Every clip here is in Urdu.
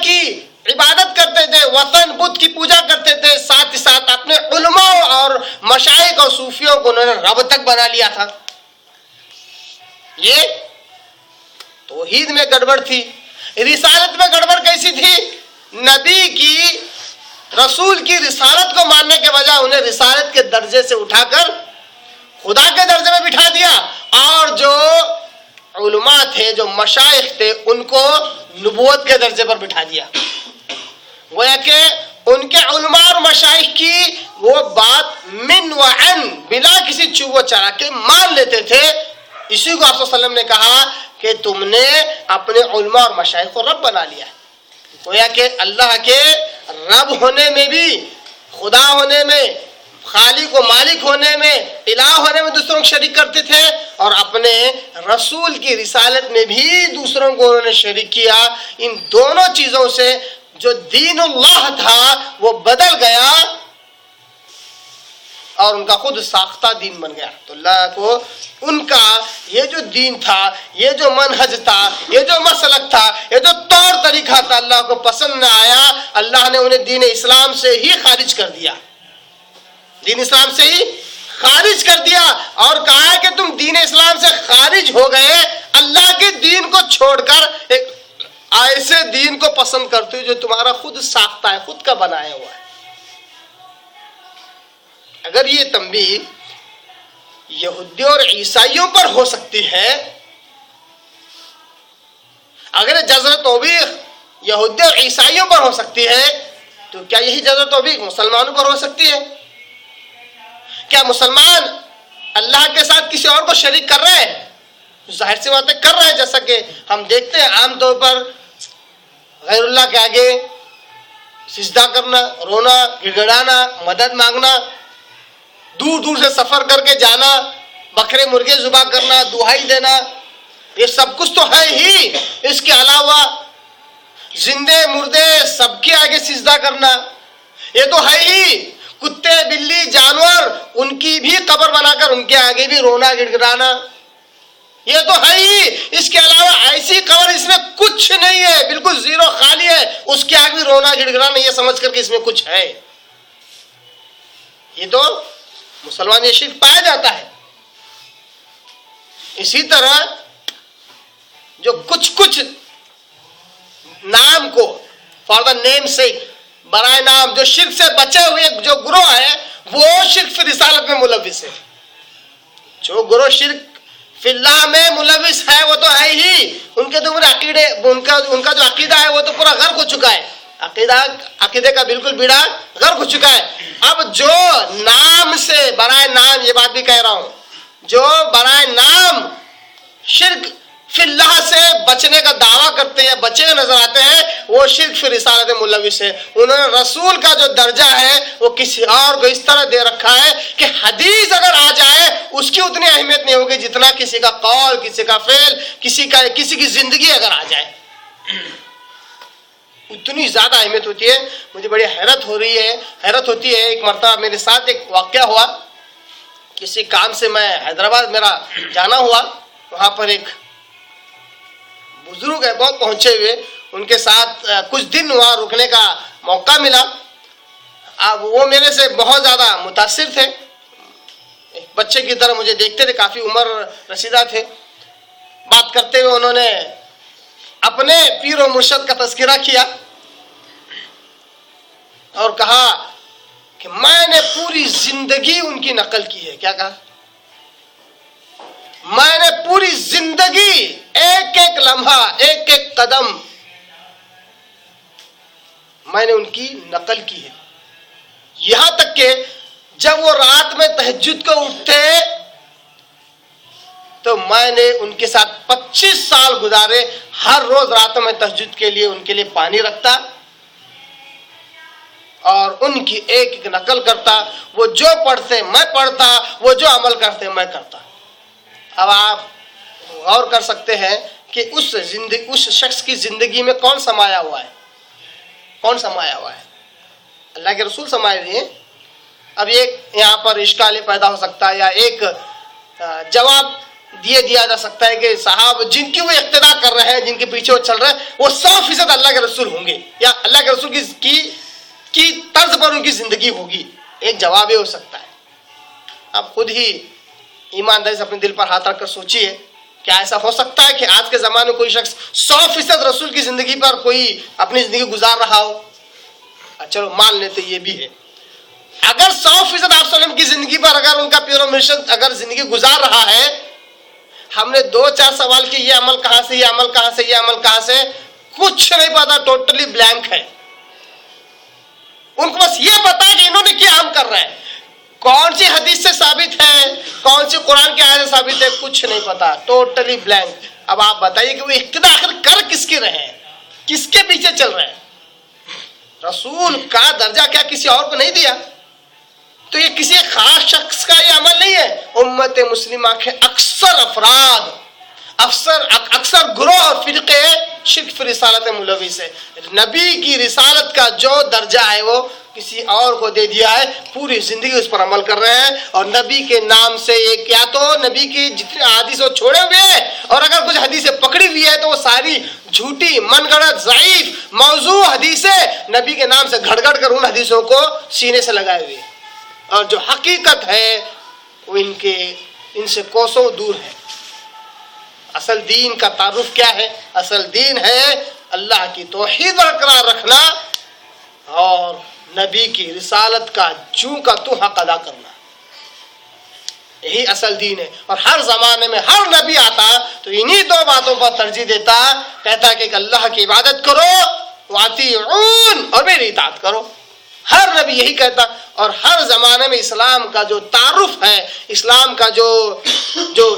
کی عبادت کرتے تھے, وطن بت کی پوجا کرتے تھے, ساتھ ہی ساتھ اپنے علماء اور مشائخ اور صوفیوں کو انہوں نے رب تک بنا لیا تھا. یہ توحید میں گڑبڑ تھی. رسالت میں گڑبڑ کیسی تھی؟ نبی کی, رسول کی رسالت کو ماننے کے بجائے انہیں رسالت کے درجے سے اٹھا کر خدا کے درجے میں بٹھا دیا, اور جو علماء تھے, جو مشائخ تھے, ان کو نبوت کے درجے پر بٹھا دیا. گویا کہ ان کے علماء اور مشائخ کی وہ بات من و عن, بلا کسی چوب و چرا کے مان لیتے تھے. اسی کو آپ صلی اللہ علیہ وسلم نے کہا کہ تم نے اپنے علماء اور مشائخ کو رب بنا لیا. گویا کہ اللہ کے رب ہونے میں بھی, خدا ہونے میں, خالق و مالک ہونے میں, الہ ہونے میں دوسروں کو شریک کرتے تھے, اور اپنے رسول کی رسالت میں بھی دوسروں کو انہوں نے شریک کیا. ان دونوں چیزوں سے جو دین اللہ تھا وہ بدل گیا اور ان کا خود ساختہ دین بن گیا. تو اللہ کو ان کا یہ جو دین تھا, یہ جو منہج تھا, یہ جو مسلک تھا, یہ جو طور طریقہ تھا, اللہ کو پسند نہ آیا. اللہ نے انہیں دین اسلام سے ہی خارج کر دیا, دین اسلام سے ہی خارج کر دیا, اور کہا کہ تم دین اسلام سے خارج ہو گئے, اللہ کے دین کو چھوڑ کر ایک ایسے دین کو پسند کرتے ہو جو تمہارا خود ساختہ ہے, خود کا بنایا ہوا ہے. اگر یہ تنبیہ یہودیوں اور عیسائیوں پر ہو سکتی ہے, اگر جزر توبیخ یہودیوں اور عیسائیوں پر ہو سکتی ہے, تو کیا یہی جزر توبیخ مسلمانوں پر ہو سکتی ہے؟ کیا مسلمان اللہ کے ساتھ کسی اور کو شریک کر رہے ہیں؟ ظاہر سی باتیں کر رہے ہیں, جیسا کہ ہم دیکھتے ہیں عام طور پر غیر اللہ کے آگے سجدہ کرنا, رونا, گڑگڑانا, مدد مانگنا, دور دور سے سفر کر کے جانا, بکرے مرغے ذبح کرنا, دہائی دینا, یہ سب کچھ تو ہے ہی. اس کے علاوہ زندے مردے سب کے آگے سجدہ کرنا, یہ تو ہے ہی. کتے بلی جانور ان کی بھی قبر بنا کر ان کے آگے بھی رونا گڑگڑانا, یہ تو ہے ہی. اس کے علاوہ ایسی قبر اس میں کچھ نہیں ہے, بالکل زیرو خالی ہے, اس کے آگے بھی رونا گڑگڑانا, یہ سمجھ کر کہ اس میں کچھ ہے. یہ تو مسلمان یہ شرک پایا جاتا ہے. اسی طرح جو کچھ نام کو فار دا نیم سیک, برائے نام, جو شرک سے بچے ہوئے جو گروہ ہے, وہ شرک فی رسالت میں ملوث ہے. جو گروہ شرک فی اللہ میں ملوث ہے وہ تو ہے ہی, ان کے تو پورے عقیدے, ان کا جو عقیدہ ہے وہ تو پورا غرق ہو چکا ہے, عقیدے کا بالکل بیڑا غرق ہو چکا ہے. اب جو نام سے, برائے نام, یہ بات بھی کہہ رہا ہوں, جو برائے نام شرک فی اللہ سے بچنے کا دعویٰ کرتے ہیں, بچے ہوئے نظر آتے ہیں, وہ شرک فی رسالت ملوث ہے. انہوں نے رسول کا جو درجہ ہے وہ کسی اور کو اس طرح دے رکھا ہے کہ حدیث اگر آ جائے اس کی اتنی اہمیت نہیں ہوگی جتنا کسی کا قول, کسی کا فعل, کسی کی زندگی اگر آ جائے, اتنی زیادہ اہمیت ہوتی ہے. مجھے بڑی حیرت ہوتی ہے. ایک مرتبہ میرے ساتھ ایک واقعہ ہوا, کسی کام سے میں حیدرآباد میرا جانا ہوا, وہاں پر ایک بزرگ ہے بہت پہنچے ہوئے, ان کے ساتھ کچھ دن وہاں رکنے کا موقع ملا. اب وہ میرے سے بہت زیادہ متاثر تھے, ایک بچے کی طرح مجھے دیکھتے تھے, کافی عمر رسیدہ تھے. بات کرتے ہوئے انہوں نے اپنے پیر و مرشد کا تذکرہ کیا اور کہا کہ میں نے پوری زندگی ان کی نقل کی ہے. کیا کہا؟ میں نے پوری زندگی, ایک ایک لمحہ, ایک ایک قدم میں نے ان کی نقل کی ہے. یہاں تک کہ جب وہ رات میں تہجد کو اٹھتے تو میں نے ان کے ساتھ 25 سال گزارے. ہر روز راتوں میں تہجد کے لیے ان کے لیے پانی رکھتا اور ان کی ایک ایک نقل کرتا. وہ جو پڑھتے میں پڑھتا, وہ جو عمل کرتے میں کرتا. اب آپ غور کر سکتے ہیں کہ اس شخص کی زندگی میں کون سمایا ہوا ہے, کون سمایا ہوا ہے؟ اللہ کے رسول سمائے ہوئے ہیں. اب ایک یہاں پر اشکال پیدا ہو سکتا ہے یا ایک جواب دیا جا سکتا ہے کہ صحابہ جن کی وہ اقتدا کر رہے ہیں، جن کے پیچھے وہ چل رہے ہیں، وہ 100% اللہ کے رسول ہوں گے، یا اللہ کے رسول کی طرز پر ان کی زندگی ہوگی؟ ایک جواب یہ ہو سکتا ہے۔ آپ خود ہی ایمانداری سے اپنے دل پر ہاتھ رکھ کر سوچیے، کیا ایسا ہو سکتا ہے کہ آج کے زمانے میں کوئی شخص 100% رسول کی زندگی پر کوئی اپنی زندگی گزار رہا ہو؟ چلو مان لیتے یہ بھی ہے۔ اگر 100% آپ وسلم کی زندگی پر اگر ان کا پیور مرشد اگر زندگی گزار رہا ہے، ہم نے 2-4 سوال کی، یہ عمل کہاں سے، یہ عمل کہاں سے، یہ عمل کہاں سے، کچھ نہیں پتا، ٹوٹلی بلینک ہے۔ ان کو بس یہ پتا ہے کہ انہوں نے کیا عمل کر رہے ہیں، کون سی حدیث سے ثابت ہے، کون سی قرآن کی آیت سے ثابت ہے، کچھ نہیں پتا، ٹوٹلی بلینک۔ اب آپ بتائیے کہ وہ اقتدا آخر کر کس کے رہے ہیں، کس کے پیچھے چل رہے ہیں؟ رسول کا درجہ کیا کسی اور کو نہیں دیا؟ تو یہ کسی خاص شخص کا یہ عمل نہیں ہے، امت مسلمہ کے اکثر افراد، اکثر گروہ اور فرقے شرک فی رسالت ملوث ہے۔ نبی کی رسالت کا جو درجہ ہے وہ کسی اور کو دے دیا ہے، پوری زندگی اس پر عمل کر رہے ہیں، اور نبی کے نام سے ایک یا تو نبی کی جتنی حدیث وہ چھوڑے ہوئے ہیں، اور اگر کچھ حدیثیں پکڑی ہوئی ہے تو وہ ساری جھوٹی، من گھڑت، ضعیف، موضوع حدیثیں نبی کے نام سے گھڑ گھڑ کر ان حدیثوں کو سینے سے لگائے ہوئے ہیں، اور جو حقیقت ہے وہ ان سے کوسوں دور ہے۔ اصل دین کا تعارف کیا ہے؟ اصل دین ہے اللہ کی توحید برقرار رکھنا اور نبی کی رسالت کا جوں کا تو حق ادا کرنا، یہی اصل دین ہے۔ اور ہر زمانے میں ہر نبی آتا تو انہی 2 باتوں پر ترجیح دیتا، کہتا کہ اللہ کی عبادت کرو، واطیعون، اور میری اطاعت کرو۔ ہر نبی یہی کہتا، اور ہر زمانے میں اسلام کا جو تعارف ہے، اسلام کا جو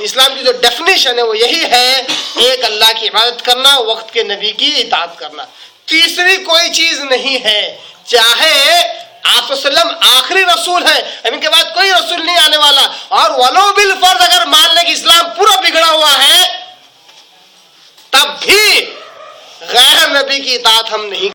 اسلام کی جو ڈیفینیشن ہے وہ یہی ہے، ایک اللہ کی عبادت کرنا، وقت کے نبی کی اطاعت کرنا، تیسری کوئی چیز نہیں ہے۔ چاہے آپ وسلم آخری رسول ہیں، ان کے بعد کوئی رسول نہیں آنے والا، اور ولو بالفرض اگر مان لیں کہ اسلام پورا بگڑا ہوا ہے، تب بھی غیر نبی کی اطاعت ہم نہیں